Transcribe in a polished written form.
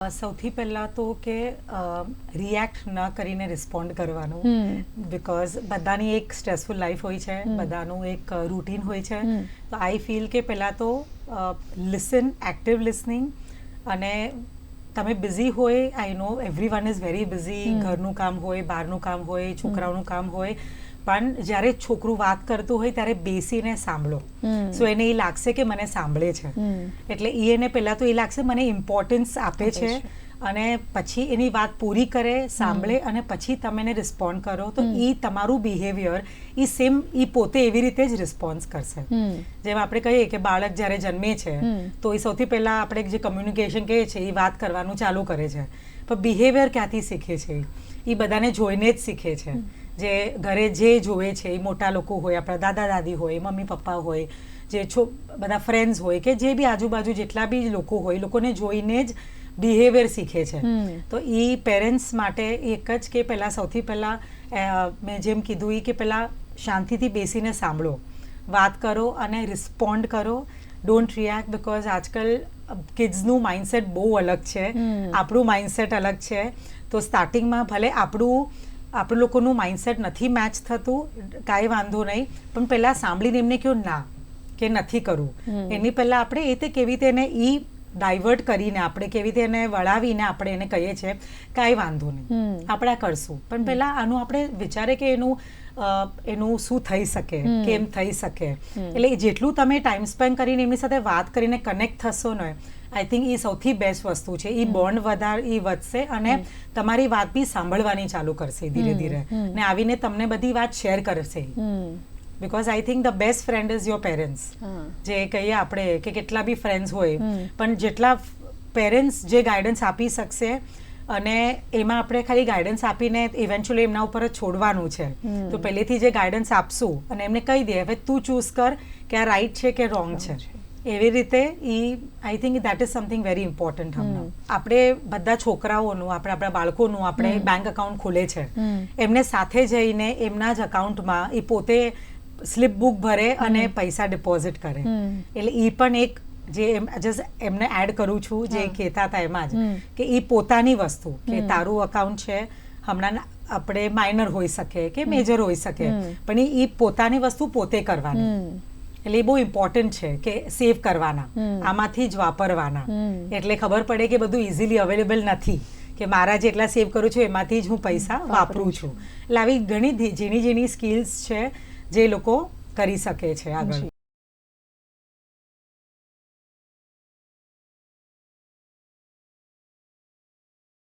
સૌથી પહેલાં તો કે રિએક્ટ ન કરીને રિસ્પોન્ડ કરવાનું, બિકોઝ બધાની એક સ્ટ્રેસફુલ લાઈફ હોય છે, બધાનું એક રૂટીન હોય છે. તો આઈ ફીલ કે પહેલાં તો લિસન, એક્ટિવ લિસનિંગ. અને તમે બિઝી હોય, I know everyone is very busy, ઘરનું કામ હોય, બહારનું કામ હોય, છોકરાઓનું કામ હોય, પણ જ્યારે છોકરું વાત કરતું હોય ત્યારે બેસીને સાંભળો. સો એને એ લાગશે કે મને સાંભળે છે, એટલે એને પહેલાં તો એ લાગશે મને ઇમ્પોર્ટન્સ આપે છે. અને પછી એની વાત પૂરી કરે, સાંભળે, અને પછી તમે એને રિસ્પોન્ડ કરો, તો એ તમારું બિહેવિયર એ સેમ એ પોતે એવી રીતે જ રિસ્પોન્સ કરશે. જેમ આપણે કહીએ કે બાળક જ્યારે જન્મે છે તો એ સૌથી પહેલાં આપણે જે કમ્યુનિકેશન કહીએ છીએ એ વાત કરવાનું ચાલુ કરે છે, પણ બિહેવિયર ક્યાંથી શીખે છે? એ બધાને જોઈને જ શીખે છે. જે ઘરે જે જોવે છે, એ મોટા લોકો હોય, આપણા દાદા દાદી હોય, મમ્મી પપ્પા હોય, જે બધા ફ્રેન્ડ્સ હોય, કે જે બી આજુબાજુ જેટલા બી લોકો હોય, એ લોકોને જોઈને જ બિહેવિયર શીખે છે. તો એ પેરેન્ટ્સ માટે એક જ કે પહેલાં સૌથી પહેલાં મેં જેમ કીધું એ કે પહેલાં શાંતિથી બેસીને સાંભળો, વાત કરો અને રિસ્પોન્ડ કરો. ડોન્ટ રિએક્ટ, બિકોઝ આજકાલ કિડ્સનું માઇન્ડસેટ બહુ અલગ છે, આપણું માઇન્ડસેટ અલગ છે. તો સ્ટાર્ટિંગમાં ભલે આપણું લોકોનું માઇન્ડસેટ નથી મેચ થતું, કાંઈ વાંધો નહીં, પણ પહેલાં સાંભળીને એમને કહો ના, કે નથી કરવું. એની પહેલાં આપણે એ તે કેવી રીતે એને ડાયવર્ટ કરીને, આપણે કેવી રીતે એને વળાવીને આપણે એને કહીએ છીએ કાંઈ વાંધો નહીં, આપણે આ કરશું. પણ પહેલાં આનું આપણે વિચારે કે એનું શું થઈ શકે, કેમ થઈ શકે. એટલે જેટલું તમે ટાઈમ સ્પેન્ડ કરીને એમની સાથે વાત કરીને કનેક્ટ થશો ને, આઈ થિંક એ સૌથી બેસ્ટ વસ્તુ છે. એ બોન્ડ વધશે અને તમારી વાત બી સાંભળવાની ચાલુ કરશે ધીરે ધીરે, ને આવીને તમને બધી વાત શેર કરશે. Because I think the best friend is your parents. જે કહીએ આપણે કે કેટલા બી ફ્રેન્ડ્સ હોય, પણ જેટલા પેરેન્ટ્સ જે ગાઈડન્સ આપી શકશે, અને એમાં આપણે ખાલી ગાઈડન્સ આપીને ઇવેન્ચ્યુઅલી એમના ઉપર જ છોડવાનું છે. તો પહેલેથી જે ગાઈડન્સ આપશું અને એમને કહી દે હવે તું ચૂઝ કર કે આ રાઈટ છે કે રોંગ છે, એવી રીતે I think that is something very important. હમણાં આપણે બધા છોકરાઓનું, આપણા બાળકોનું આપણે બેંક અકાઉન્ટ ખોલે છે, એમને સાથે જઈને એમના જ અકાઉન્ટમાં એ પોતે સ્લીપ બુક ભરે અને પૈસા ડિપોઝિટ કરે. એટલે એ પણ એક જે જસ્ટ એમને એડ કરું છું, જે કહેતા હતા એમાં જ, કે એ પોતાની વસ્તુ, કે તારું અકાઉન્ટ છે, હમણાં આપણે માઇનર હોઈ શકે કે મેજર હોઈ શકે, પણ એ પોતાની વસ્તુ પોતે કરવાની. એટલે એ બહુ ઇમ્પોર્ટન્ટ છે કે સેવ કરવાના, આમાંથી જ વાપરવાના. એટલે ખબર પડે કે બધું ઇઝીલી અવેલેબલ નથી, કે મારા જેટલા સેવ કરું છું એમાંથી જ હું પૈસા વાપરું છું. એટલે આવી ઘણી ઝીણી સ્કિલ્સ છે જે લોકો કરી શકે છે આગળ.